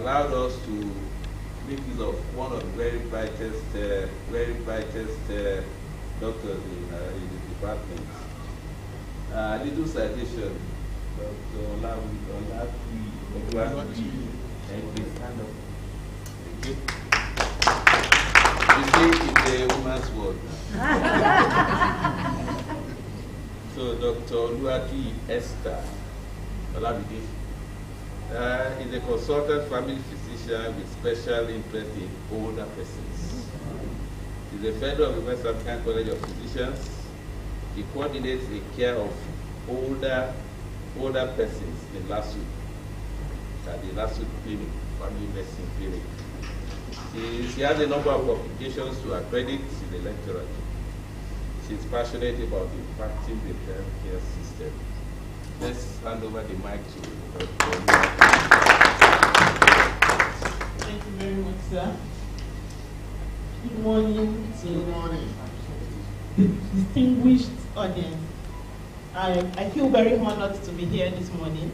allowed us to make use of one of the very brightest doctors in the department. Little citation, Dr. Olawumi, and please stand up. Thank you. You say it's a woman's word. So Dr. Oluwatoyin Esther Olamide is a consultant family physician with special interest in older persons. He's a fellow of the West African College of Physicians. He coordinates the care of older persons in LASU, at the LASU clinic, family medicine clinic. She has a number of publications to accredit. She's a lecturer. She's passionate about impacting the healthcare system. Let's hand over the mic to Dr. Thank you very much, sir. Good morning to the distinguished audience. I feel very honored to be here this morning.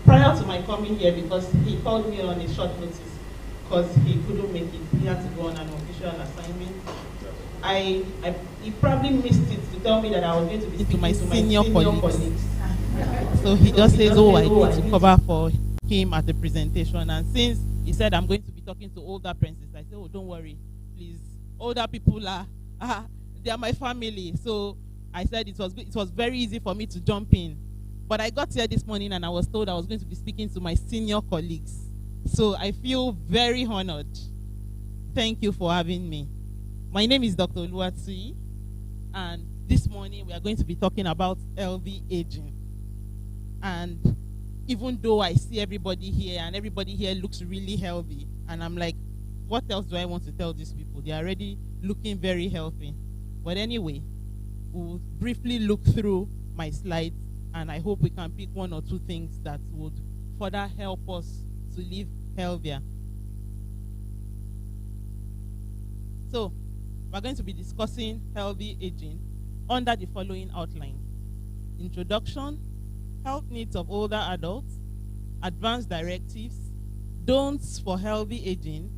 Prior to my coming here, because he called me on a short notice because he couldn't make it. He had to go on an official assignment. He probably missed it to tell me that I was going to be speaking to my senior colleagues. So he just says, oh, I need to cover for him at the presentation. And since he said I'm going to be talking to older princes, I said, oh, don't worry, please. Older people they are my family. So I said it was very easy for me to jump in. But I got here this morning and I was told I was going to be speaking to my senior colleagues. So I feel very honored. Thank you for having me. My name is Dr. Oluwatoyin, and this morning we are going to be talking about healthy aging. And even though I see everybody here and everybody here looks really healthy, and I'm like, what else do I want to tell these people? They are already looking very healthy. But anyway, we'll briefly look through my slides, and I hope we can pick one or two things that would further help us to live healthier. So, we're going to be discussing healthy aging under the following outline: introduction, health needs of older adults, advanced directives, don'ts for healthy aging,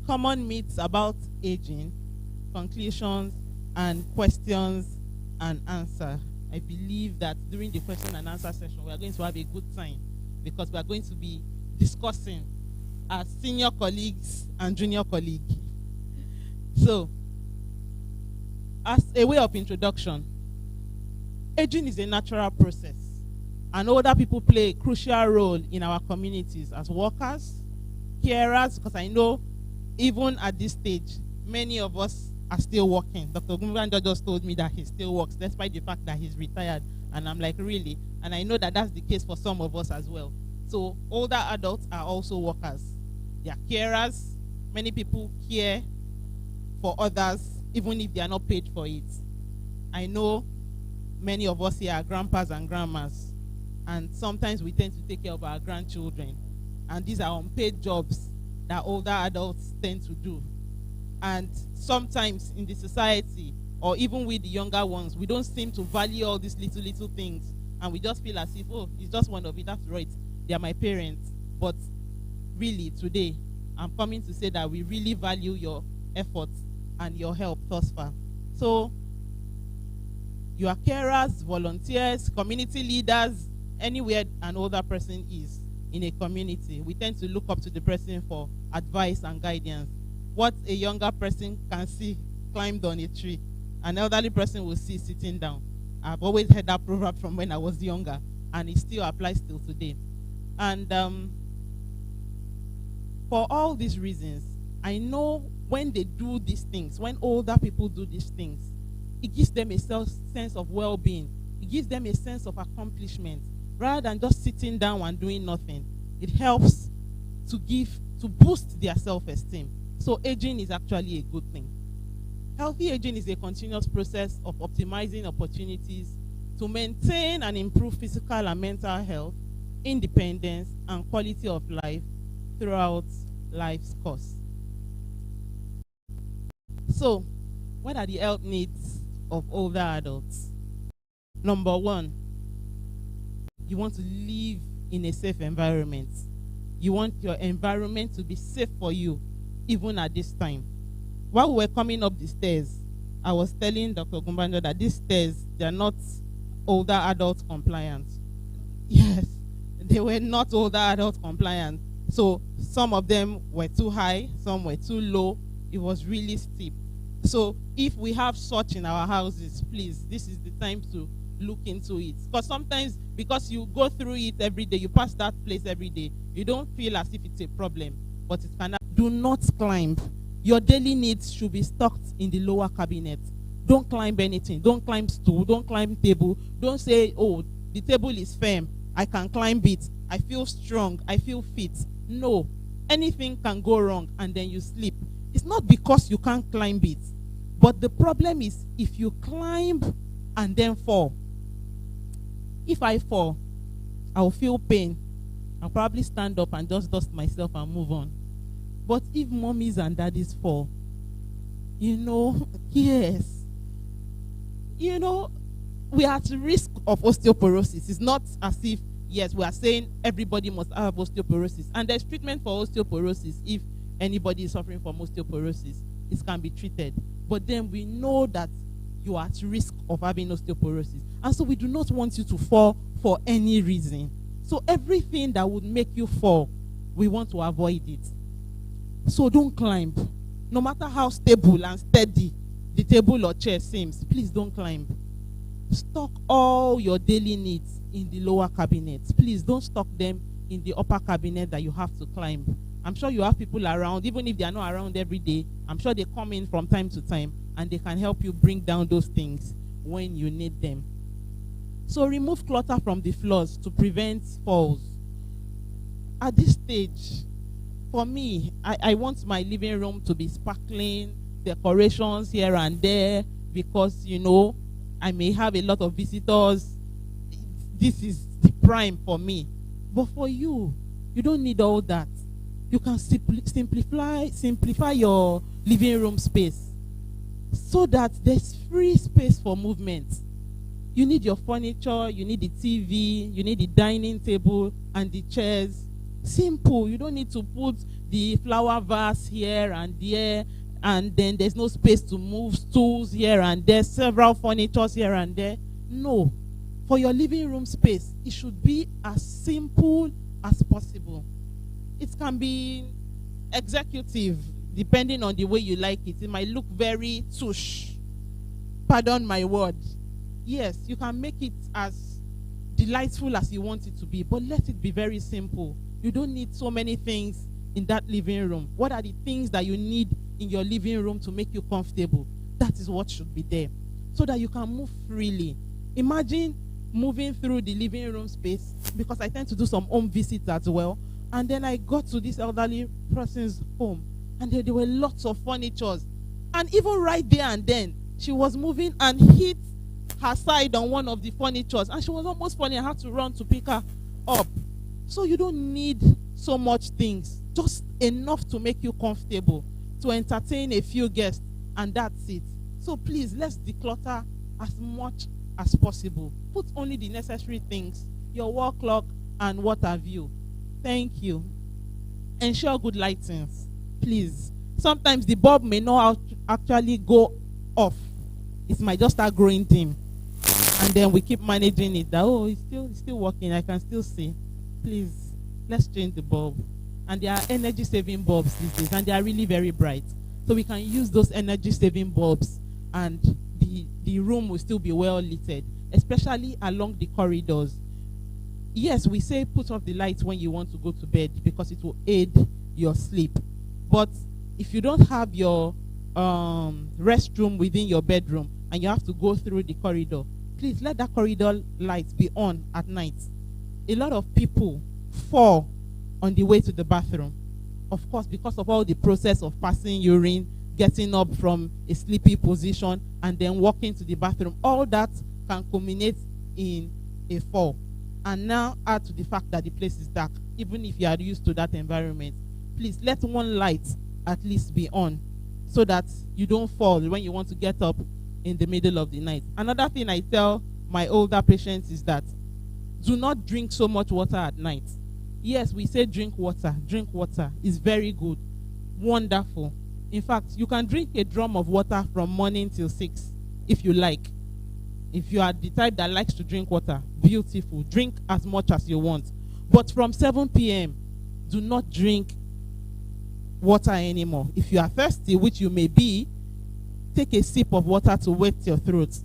common myths about aging, conclusions, and questions and answer. I believe that during the question and answer session, we are going to have a good time because we are going to be discussing as senior colleagues and junior colleagues. So, as a way of introduction, aging is a natural process, and older people play a crucial role in our communities as workers, carers, because I know even at this stage, many of us are still working. Dr. Gumbranda just told me that he still works, despite the fact that he's retired, and I'm like, really? And I know that that's the case for some of us as well. So older adults are also workers. They are carers. Many people care for others, even if they are not paid for it. I know many of us here are grandpas and grandmas, and sometimes we tend to take care of our grandchildren. And these are unpaid jobs that older adults tend to do. And sometimes in the society, or even with the younger ones, we don't seem to value all these little things. And we just feel as if, oh, it's just one of it, that's right, they are my parents. But really, today, I'm coming to say that we really value your efforts and your help thus far. So, you are carers, volunteers, community leaders, anywhere an older person is in a community. We tend to look up to the person for advice and guidance. What a younger person can see climbed on a tree, an elderly person will see sitting down. I've always heard that proverb from when I was younger, and it still applies till today. And for all these reasons, I know when they do these things, when older people do these things, it gives them a sense of well-being. It gives them a sense of accomplishment. Rather than just sitting down and doing nothing, it helps to boost their self-esteem. So aging is actually a good thing. Healthy aging is a continuous process of optimizing opportunities to maintain and improve physical and mental health, independence, and quality of life throughout life's course. So, what are the health needs of older adults? Number one, you want to live in a safe environment. You want your environment to be safe for you, even at this time. While we were coming up the stairs, I was telling Dr. Gumbanjo that these stairs, they are not older adult compliant. Yes, they were not older adult compliant. So some of them were too high, some were too low. It was really steep. So if we have such in our houses, please, this is the time to look into it. Because sometimes, because you go through it every day, you pass that place every day, you don't feel as if it's a problem, but it cannot. Do not climb. Your daily needs should be stocked in the lower cabinet. Don't climb anything. Don't climb stool. Don't climb table. Don't say, oh, the table is firm, I can climb it, I feel strong, I feel fit. No. Anything can go wrong and then you sleep. It's not because you can't climb it, but the problem is if you climb and then fall. If I fall, I'll feel pain. I'll probably stand up and just dust myself and move on. But if mommies and daddies fall, yes, we are at risk of osteoporosis. It's not as if, yes, we are saying everybody must have osteoporosis. And there's treatment for osteoporosis. If anybody is suffering from osteoporosis, it can be treated. But then we know that you are at risk of having osteoporosis. And so we do not want you to fall for any reason. So everything that would make you fall, we want to avoid it. So don't climb. No matter how stable and steady the table or chair seems, please don't climb. Stock all your daily needs in the lower cabinet. Please don't stock them in the upper cabinet that you have to climb. I'm sure you have people around, even if they are not around every day. I'm sure they come in from time to time and they can help you bring down those things when you need them. So remove clutter from the floors to prevent falls. At this stage, for me, I want my living room to be sparkling, decorations here and there, because, I may have a lot of visitors. This is the prime for me. But for you, you don't need all that. You can simplify your living room space so that there's free space for movement. You need your furniture, you need the TV, you need the dining table and the chairs. Simple. You don't need to put the flower vase here and there, and then there's no space to move stools here and there, several furnitures here and there. No. For your living room space, it should be as simple as possible. It can be executive, depending on the way you like it. It might look very touche. Pardon my word. Yes, you can make it as delightful as you want it to be, but let it be very simple. You don't need so many things in that living room. What are the things that you need in your living room to make you comfortable? That is what should be there, so that you can move freely. Imagine moving through the living room space, because I tend to do some home visits as well. And then I got to this elderly person's home, and there were lots of furniture. And even right there and then, she was moving and hit her side on one of the furniture, and she was almost falling. I had to run to pick her up. So you don't need so much things, just enough to make you comfortable, to entertain a few guests, and that's it. So please, let's declutter as much as possible. Put only the necessary things, your wall clock and what have you. Thank you. Ensure good lightings, please. Sometimes the bulb may not actually go off. It might just start growing dim. And then we keep managing it. That, it's still working. I can still see. Please, let's change the bulb. And there are energy-saving bulbs these days, and they are really very bright. So we can use those energy-saving bulbs, and the room will still be well lit, especially along the corridors. Yes, we say put off the lights when you want to go to bed because it will aid your sleep. But if you don't have your restroom within your bedroom and you have to go through the corridor, please let that corridor light be on at night. A lot of people fall on the way to the bathroom, of course, because of all the process of passing urine, getting up from a sleepy position, and then walking to the bathroom. All that can culminate in a fall. And now add to the fact that the place is dark. Even if you are used to that environment, please let one light at least be on so that you don't fall when you want to get up in the middle of the night. Another thing I tell my older patients is that do not drink so much water at night. Yes, we say drink water. Drink water is very good. Wonderful. In fact, you can drink a drum of water from morning till 6 if you like. If you are the type that likes to drink water, beautiful. Drink as much as you want. But from 7 p.m., do not drink water anymore. If you are thirsty, which you may be, take a sip of water to wet your throat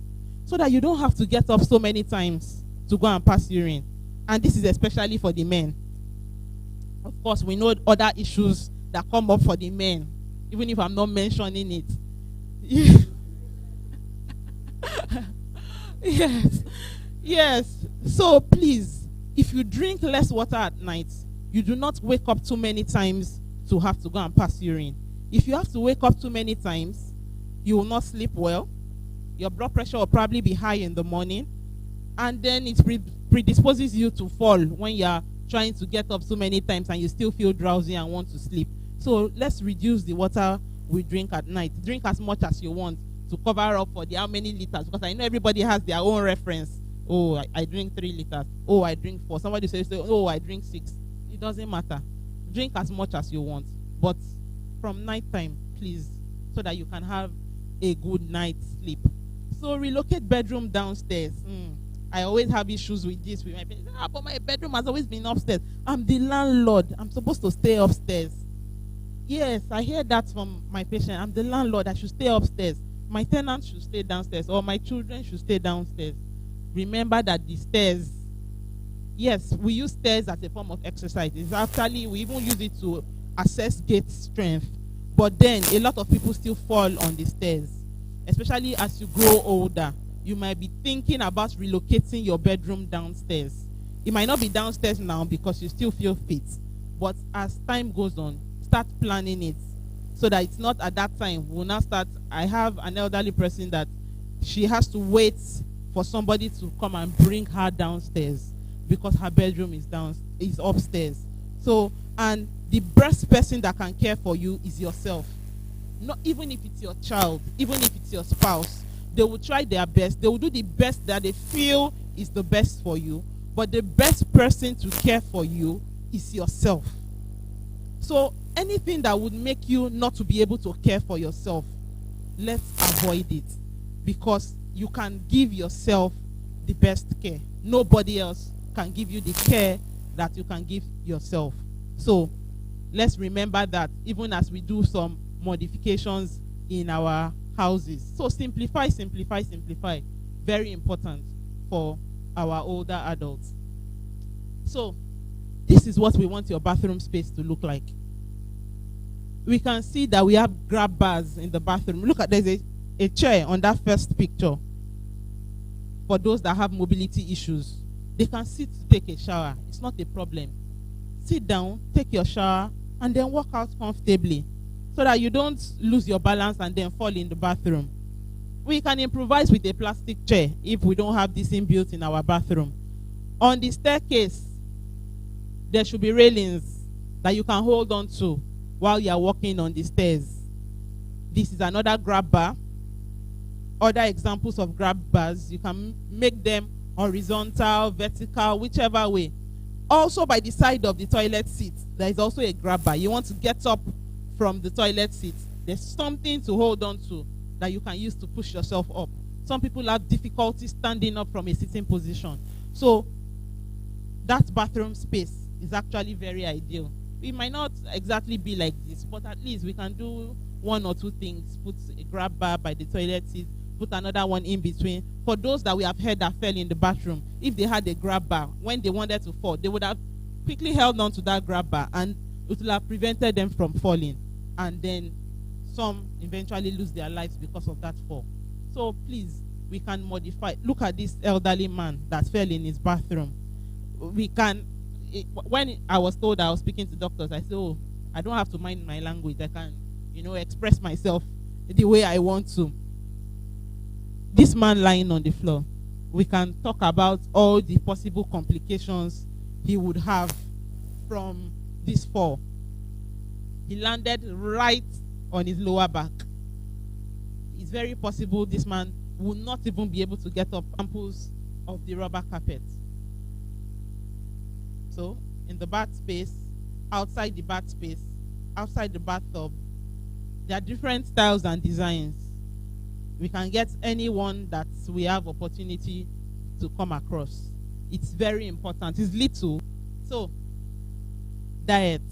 so that you don't have to get up so many times to go and pass urine. And this is especially for the men. Of course, we know other issues that come up for the men, even if I'm not mentioning it. Yes. Yes. So please, if you drink less water at night, you do not wake up too many times to have to go and pass urine. If you have to wake up too many times, you will not sleep well. Your blood pressure will probably be high in the morning. And then it predisposes you to fall when you are trying to get up so many times and you still feel drowsy and want to sleep. So let's reduce the water we drink at night. Drink as much as you want to cover up for the how many liters, because I know everybody has their own reference. Oh, I drink 3 liters. Oh, I drink 4. Somebody says, oh, I drink 6. It doesn't matter. Drink as much as you want, but from night time, please, so that you can have a good night's sleep. So relocate bedroom downstairs. I always have issues with this with my parents. But my bedroom has always been upstairs. I'm the landlord. I'm supposed to stay upstairs. Yes, I hear that from my patient. I'm the landlord. I should stay upstairs. My tenants should stay downstairs, or my children should stay downstairs. Remember that the stairs, yes, we use stairs as a form of exercise. It's actually, we even use it to assess gait strength. But then a lot of people still fall on the stairs, especially as you grow older. You might be thinking about relocating your bedroom downstairs. It might not be downstairs now because you still feel fit, but as time goes on, start planning it so that it's not at that time. We'll now start. I have an elderly person that she has to wait for somebody to come and bring her downstairs because her bedroom is upstairs. So, and the best person that can care for you is yourself. Not even if it's your child, even if it's your spouse, they will try their best. They will do the best that they feel is the best for you. But the best person to care for you is yourself. So anything that would make you not to be able to care for yourself, let's avoid it, because you can give yourself the best care. Nobody else can give you the care that you can give yourself. So let's remember that even as we do some modifications in our houses. So simplify, simplify, simplify. Very important for our older adults. So this is what we want your bathroom space to look like. We can see that we have grab bars in the bathroom. Look at, there's a chair on that first picture. For those that have mobility issues, they can sit to take a shower. It's not a problem. Sit down, take your shower, and then walk out comfortably so that you don't lose your balance and then fall in the bathroom. We can improvise with a plastic chair if we don't have this inbuilt in our bathroom. On the staircase, there should be railings that you can hold on to while you are walking on the stairs. This is another grab bar. Other examples of grab bars, you can make them horizontal, vertical, whichever way. Also by the side of the toilet seat, there is also a grab bar. You want to get up from the toilet seat, there's something to hold on to that you can use to push yourself up. Some people have difficulty standing up from a sitting position. So that bathroom space is actually very ideal. It might not exactly be like this, but at least we can do one or two things. Put a grab bar by the toilet seat, put another one in between. For those that we have heard that fell in the bathroom, if they had a grab bar, when they wanted to fall, they would have quickly held on to that grab bar and it would have prevented them from falling. And then some eventually lose their lives because of that fall. So please, we can modify. Look at this elderly man that fell in his bathroom. We can, when I was told I was speaking to doctors, I said, oh, I don't have to mind my language. I can, express myself the way I want to. This man lying on the floor, we can talk about all the possible complications he would have from this fall. He landed right on his lower back. It's very possible this man will not even be able to get up samples of the rubber carpet. So in the bath space, outside the bath space, outside the bathtub. There are different styles and designs. We can get any one that we have opportunity to come across. It's very important. It's little. So, diet.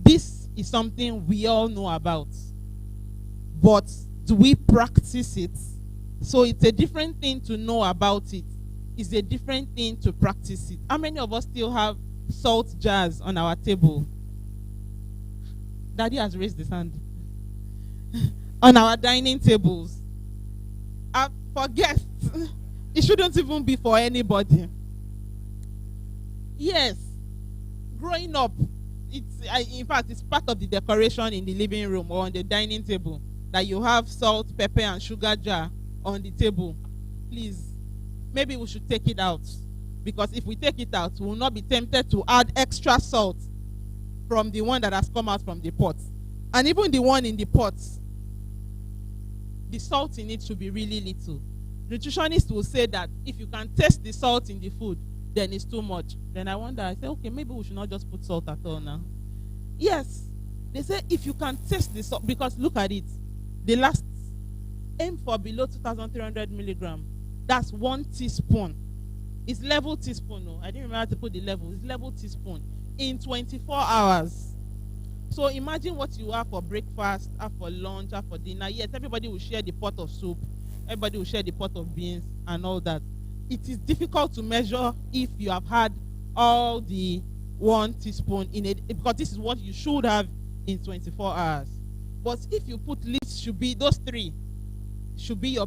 This is something we all know about. But do we practice it? So it's a different thing to know about it. It's a different thing to practice it. How many of us still have salt jars on our table? Daddy has raised his hand. On our dining tables. For guests. It shouldn't even be for anybody. Yes. Growing up, in fact, it's part of the decoration in the living room or on the dining table that you have salt, pepper, and sugar jar on the table. Please, maybe we should take it out. Because if we take it out, we will not be tempted to add extra salt from the one that has come out from the pot. And even the one in the pot, the salt in it should be really little. Nutritionists will say that if you can taste the salt in the food, then it's too much. Then I wonder, I say, okay, maybe we should not just put salt at all now. Yes, they say if you can taste the salt, because look at it, the last aim for below 2,300 milligram. That's 1 teaspoon. It's level teaspoon. No, I didn't remember how to put the level. It's level teaspoon in 24 hours. So imagine what you have for breakfast, have for lunch, have for dinner. Yes, everybody will share the pot of soup. Everybody will share the pot of beans and all that. It is difficult to measure if you have had all the 1 teaspoon in it, because this is what you should have in 24 hours. But if you put least, should be those 3 should be your